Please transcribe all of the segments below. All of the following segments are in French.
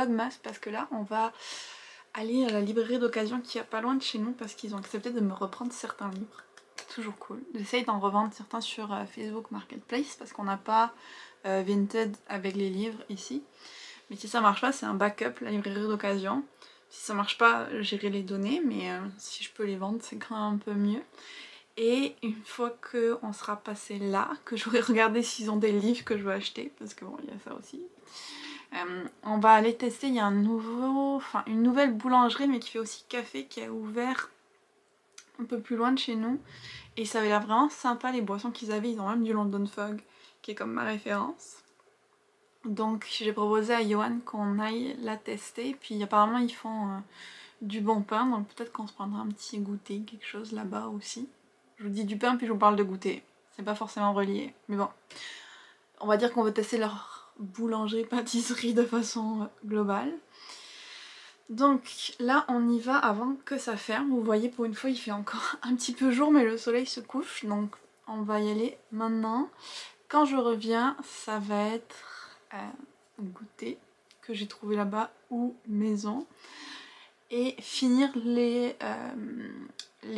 vlogmas parce que là on va aller à la librairie d'occasion qui est pas loin de chez nous parce qu'ils ont accepté de me reprendre certains livres. Toujours cool. J'essaye d'en revendre certains sur Facebook Marketplace parce qu'on n'a pas Vinted avec les livres ici. Mais si ça marche pas, c'est un backup, la librairie d'occasion. Si ça marche pas, j'irai les donner, mais si je peux les vendre, c'est quand même un peu mieux. Et une fois qu'on sera passé là, que j'aurai regardé s'ils ont des livres que je veux acheter, parce que bon, il y a ça aussi. On va aller tester, il y a une nouvelle boulangerie, mais qui fait aussi café, qui a ouvert un peu plus loin de chez nous. Et ça avait l'air vraiment sympa les boissons qu'ils avaient, ils ont même du London Fog, qui est comme ma référence. Donc j'ai proposé à Johan qu'on aille la tester, puis apparemment ils font du bon pain, donc peut-être qu'on se prendra un petit goûter, quelque chose là-bas aussi. Je vous dis du pain puis je vous parle de goûter, c'est pas forcément relié, mais bon. On va dire qu'on veut tester leur boulangerie, pâtisserie de façon globale. Donc là on y va avant que ça ferme, vous voyez pour une fois il fait encore un petit peu jour mais le soleil se couche, donc on va y aller maintenant. Quand je reviens ça va être goûter que j'ai trouvé là-bas ou maison et finir les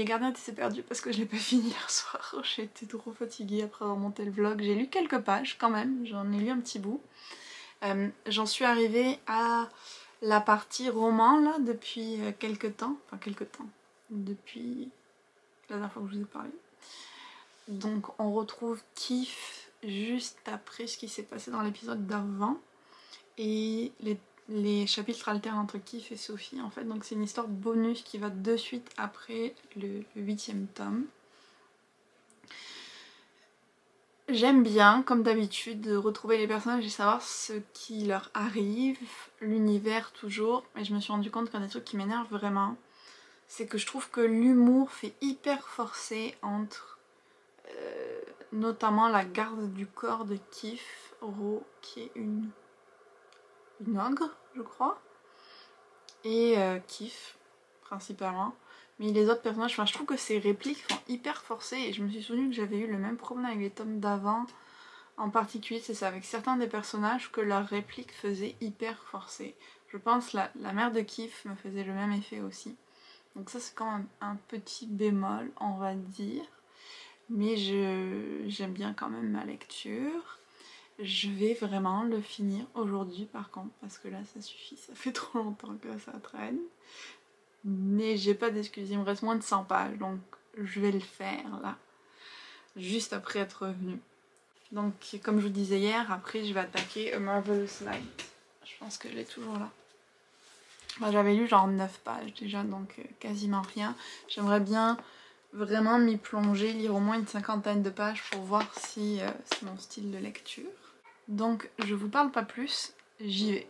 gardiens étaient perdus parce que je l'ai pas fini hier soir. J'ai été trop fatiguée après avoir monté le vlog. J'ai lu quelques pages quand même, j'en ai lu un petit bout. J'en suis arrivée à la partie roman là depuis quelques temps, depuis la dernière fois que je vous ai parlé. Donc on retrouve Kif juste après ce qui s'est passé dans l'épisode d'avant. Et les chapitres alternent entre Kif et Sophie en fait, donc c'est une histoire bonus qui va de suite après le 8e tome. J'aime bien, comme d'habitude, retrouver les personnages et savoir ce qui leur arrive, l'univers toujours, mais je me suis rendu compte qu'un des trucs qui m'énerve vraiment, c'est que je trouve que l'humour fait hyper forcé entre notamment la garde du corps de Kif, Ro, qui est une ogre, je crois, et Kif, principalement. Mais les autres personnages, je trouve que ces répliques sont hyper forcées et je me suis souvenu que j'avais eu le même problème avec les tomes d'avant. En particulier, c'est ça, avec certains des personnages que leurs répliques faisaient hyper forcées. Je pense la mère de Kif me faisait le même effet aussi. Donc ça c'est quand même un petit bémol, on va dire. Mais j'aime bien quand même ma lecture. Je vais vraiment le finir aujourd'hui par contre, parce que là ça suffit, ça fait trop longtemps que ça traîne. Mais j'ai pas d'excuses, il me reste moins de 100 pages, donc je vais le faire là, juste après être revenue. Donc comme je vous disais hier, après je vais attaquer A Marvelous Light. Je pense que je l'ai toujours là. Enfin, j'avais lu genre 9 pages déjà, donc quasiment rien. J'aimerais bien vraiment m'y plonger, lire au moins une 50aine de pages pour voir si c'est mon style de lecture. Donc je vous parle pas plus, j'y vais.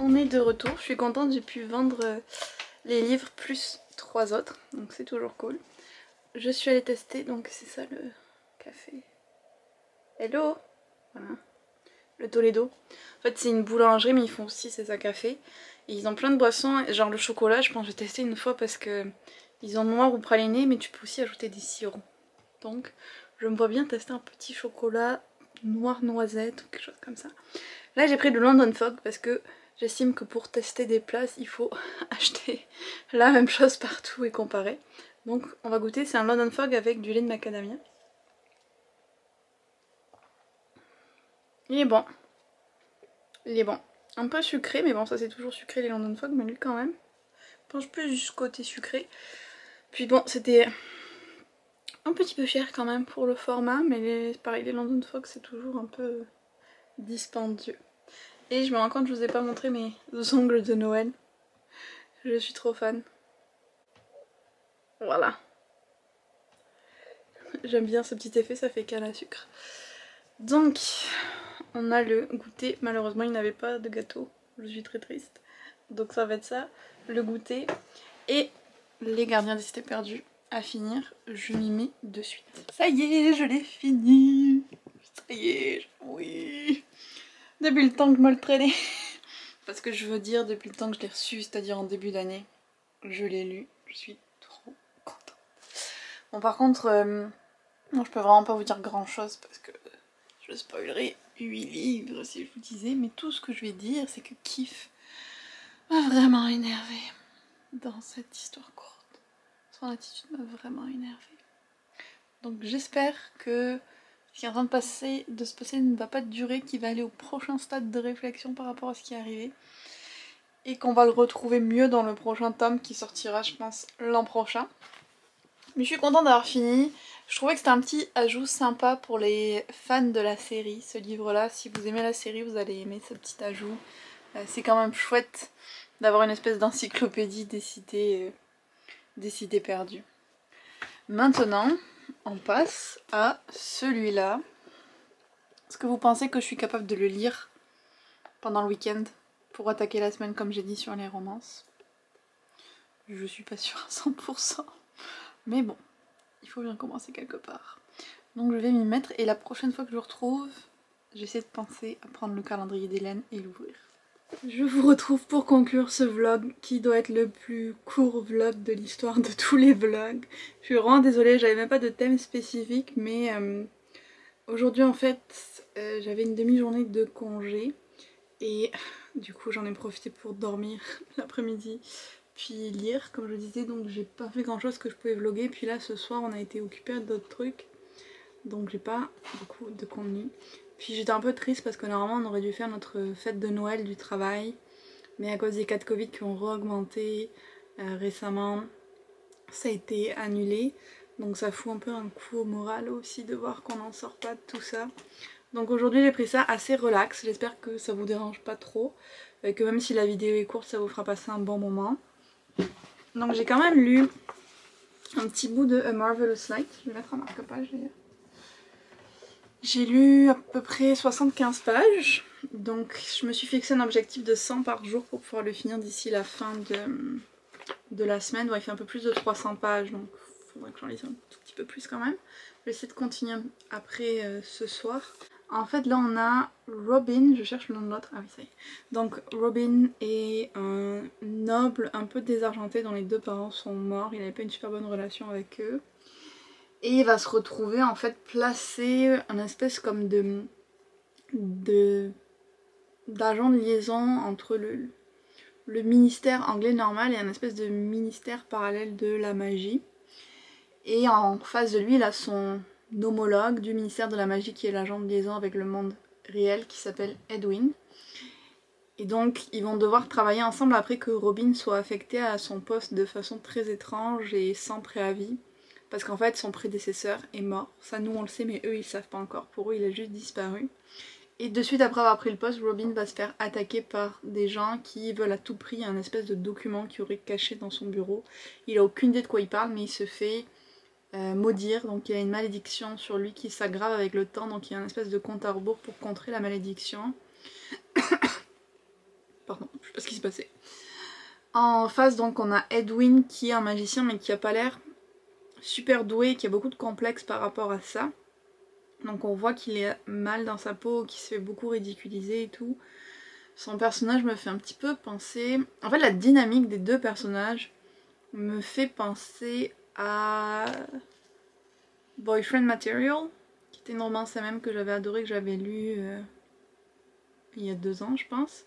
On est de retour, je suis contente, j'ai pu vendre les livres plus 3 autres, donc c'est toujours cool. Je suis allée tester, donc c'est ça le café. Hello. Voilà. Le Toledo. En fait c'est une boulangerie mais ils font aussi c'est un café. Et ils ont plein de boissons, genre le chocolat je pense que j'ai testé une fois parce que ils ont noir ou praliné mais tu peux aussi ajouter des sirops. Donc je me vois bien tester un petit chocolat noir noisette ou quelque chose comme ça. Là j'ai pris le London Fog parce que j'estime que pour tester des places il faut acheter la même chose partout et comparer. Donc on va goûter, c'est un London Fog avec du lait de macadamia. Il est bon. Il est bon. Un peu sucré mais bon ça c'est toujours sucré les London Fog mais lui quand même. penche plus du côté sucré. Puis bon, c'était un petit peu cher quand même pour le format, mais pareil, les London Fog c'est toujours un peu dispendieux. Et je me rends compte, je vous ai pas montré mes ongles de Noël. Je suis trop fan. Voilà. J'aime bien ce petit effet, ça fait canne à sucre. Donc, on a le goûter. Malheureusement, il n'avait pas de gâteau. Je suis très triste. Donc ça va être ça, le goûter. Et les gardiens des cités perdues à finir. Je m'y mets de suite. Ça y est, je l'ai fini. Ça y est, oui. Depuis le temps que je me le traînais. Parce que je veux dire, depuis le temps que je l'ai reçu, c'est-à-dire en début d'année, je l'ai lu. Je suis trop contente. Bon, par contre, non, je peux vraiment pas vous dire grand chose parce que je spoilerai 8 livres si je vous disais. Mais tout ce que je vais dire, c'est que Kif m'a vraiment énervée dans cette histoire courte. Son attitude m'a vraiment énervée. Donc j'espère que ce qui est en train de se passer ne va pas durer, qu'il va aller au prochain stade de réflexion par rapport à ce qui est arrivé. Et qu'on va le retrouver mieux dans le prochain tome qui sortira, je pense, l'an prochain. Mais je suis contente d'avoir fini. Je trouvais que c'était un petit ajout sympa pour les fans de la série, ce livre-là. Si vous aimez la série, vous allez aimer ce petit ajout. C'est quand même chouette d'avoir une espèce d'encyclopédie des cités perdues. Maintenant, on passe à celui-là. Est-ce que vous pensez que je suis capable de le lire pendant le week-end pour attaquer la semaine comme j'ai dit sur les romances? Je suis pas sûre à 100%. Mais bon, il faut bien commencer quelque part. Donc je vais m'y mettre et la prochaine fois que je le retrouve, j'essaie de penser à prendre le calendrier d'Hélène et l'ouvrir. Je vous retrouve pour conclure ce vlog qui doit être le plus court vlog de l'histoire de tous les vlogs. Je suis vraiment désolée, j'avais même pas de thème spécifique, mais aujourd'hui en fait j'avais une demi-journée de congé et du coup j'en ai profité pour dormir l'après-midi puis lire comme je disais, donc j'ai pas fait grand chose que je pouvais vlogger. Puis là ce soir on a été occupé à d'autres trucs, donc j'ai pas beaucoup de contenu. Puis j'étais un peu triste parce que normalement on aurait dû faire notre fête de Noël du travail, mais à cause des cas de Covid qui ont re-augmenté récemment, ça a été annulé. Donc ça fout un peu un coup au moral aussi de voir qu'on n'en sort pas de tout ça. Donc aujourd'hui j'ai pris ça assez relax, j'espère que ça vous dérange pas trop, que même si la vidéo est courte ça vous fera passer un bon moment. Donc j'ai quand même lu un petit bout de A Marvelous Light, je vais mettre un marque-page d'ailleurs. J'ai lu à peu près 75 pages, donc je me suis fixé un objectif de 100 par jour pour pouvoir le finir d'ici la fin de la semaine. Bon, il fait un peu plus de 300 pages, donc il faudrait que j'en lise un tout petit peu plus quand même. Je vais essayer de continuer après ce soir. En fait là on a Robin, je cherche le nom de l'autre, ah oui ça y est. Donc Robin est un noble un peu désargenté dont les deux parents sont morts, il n'avait pas une super bonne relation avec eux. Et il va se retrouver en fait placé en espèce comme d'agent de liaison entre le ministère anglais normal et un espèce de ministère parallèle de la magie. Et en face de lui il a son homologue du ministère de la magie qui est l'agent de liaison avec le monde réel qui s'appelle Edwin. Et donc ils vont devoir travailler ensemble après que Robin soit affecté à son poste de façon très étrange et sans préavis. Parce qu'en fait son prédécesseur est mort, ça nous on le sait mais eux ils savent pas encore, pour eux il a juste disparu. Et de suite après avoir pris le poste, Robin va se faire attaquer par des gens qui veulent à tout prix un espèce de document qui aurait caché dans son bureau. Il a aucune idée de quoi il parle mais il se fait maudire, donc il y a une malédiction sur lui qui s'aggrave avec le temps, donc il y a une espèce de compte à rebours pour contrer la malédiction. Pardon, je sais pas ce qui s'est passé. En face donc on a Edwin qui est un magicien mais qui a pas l'air super doué, qui a beaucoup de complexes par rapport à ça. Donc on voit qu'il est mal dans sa peau, qu'il se fait beaucoup ridiculiser et tout. Son personnage me fait un petit peu penser... En fait la dynamique des deux personnages me fait penser à Boyfriend Material, qui était une romance même que j'avais adorée, que j'avais lu il y a 2 ans je pense.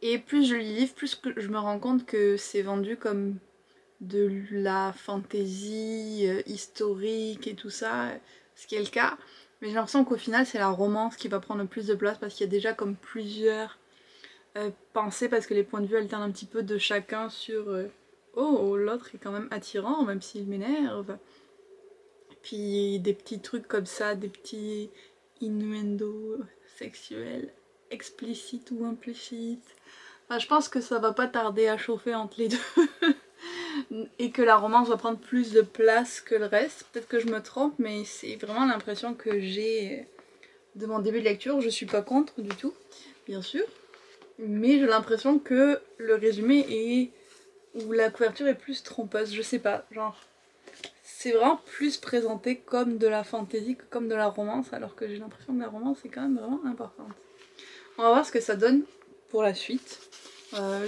Et plus je lis le livre, plus je me rends compte que c'est vendu comme de la fantaisie historique et tout ça, ce qui est le cas. Mais j'ai l'impression qu'au final c'est la romance qui va prendre le plus de place parce qu'il y a déjà comme plusieurs pensées, parce que les points de vue alternent un petit peu de chacun sur oh l'autre est quand même attirant même s'il m'énerve. Puis des petits trucs comme ça, des petits innuendos sexuels explicites ou implicites. Enfin, je pense que ça va pas tarder à chauffer entre les deux et que la romance va prendre plus de place que le reste. Peut-être que je me trompe, mais c'est vraiment l'impression que j'ai de mon début de lecture. Je suis pas contre du tout, bien sûr, mais j'ai l'impression que le résumé est... ou la couverture est plus trompeuse, je sais pas, genre... C'est vraiment plus présenté comme de la fantasy que comme de la romance, alors que j'ai l'impression que la romance est quand même vraiment importante. On va voir ce que ça donne pour la suite.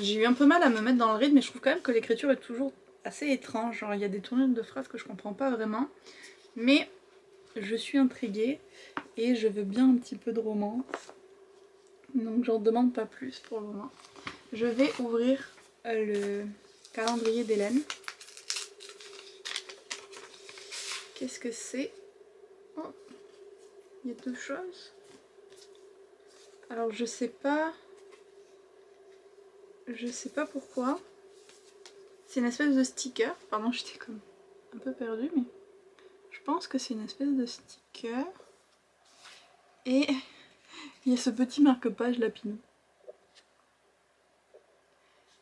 J'ai eu un peu mal à me mettre dans le rythme, mais je trouve quand même que l'écriture est toujours assez étrange. Genre il y a des tournures de phrases que je comprends pas vraiment. Mais je suis intriguée et je veux bien un petit peu de romance. Donc j'en demande pas plus pour le moment. Je vais ouvrir le calendrier d'Hélène. Qu'est-ce que c'est? Oh, il y a deux choses. Alors je sais pas pourquoi. C'est une espèce de sticker. Pardon, j'étais comme un peu perdue, mais je pense que c'est une espèce de sticker. Et il y a ce petit marque-page Lapinou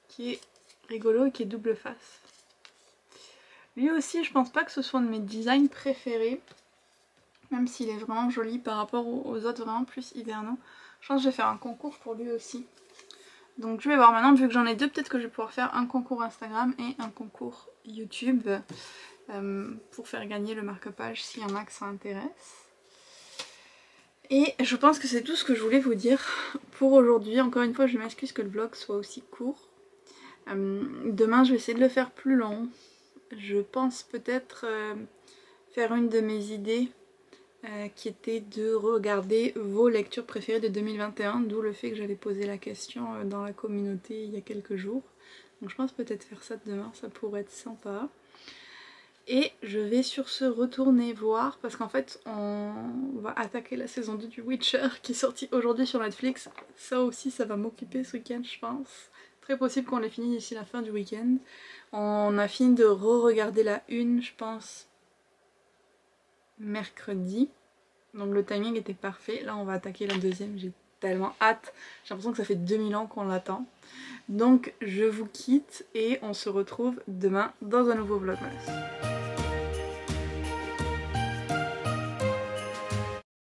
qui est rigolo et qui est double face. Lui aussi, je pense pas que ce soit un de mes designs préférés, même s'il est vraiment joli par rapport aux autres vraiment plus hivernaux. Je pense que je vais faire un concours pour lui aussi. Donc je vais voir maintenant, vu que j'en ai deux, peut-être que je vais pouvoir faire un concours Instagram et un concours YouTube pour faire gagner le marque-page s'il y en a que ça intéresse. Et je pense que c'est tout ce que je voulais vous dire pour aujourd'hui. Encore une fois, je m'excuse que le vlog soit aussi court. Demain, je vais essayer de le faire plus long. Je pense peut-être faire une de mes idées qui était de regarder vos lectures préférées de 2021, d'où le fait que j'avais posé la question dans la communauté il y a quelques jours. Donc je pense peut-être faire ça demain, ça pourrait être sympa. Et je vais sur ce retourner voir, parce qu'en fait on va attaquer la saison 2 du Witcher qui est sortie aujourd'hui sur Netflix. Ça aussi ça va m'occuper ce week-end je pense. Très possible qu'on l'ait fini d'ici la fin du week-end. On a fini de re-regarder la une je pense mercredi. Donc le timing était parfait. Là on va attaquer la deuxième, j'ai tellement hâte. J'ai l'impression que ça fait 2000 ans qu'on l'attend. Donc je vous quitte et on se retrouve demain dans un nouveau vlogmas.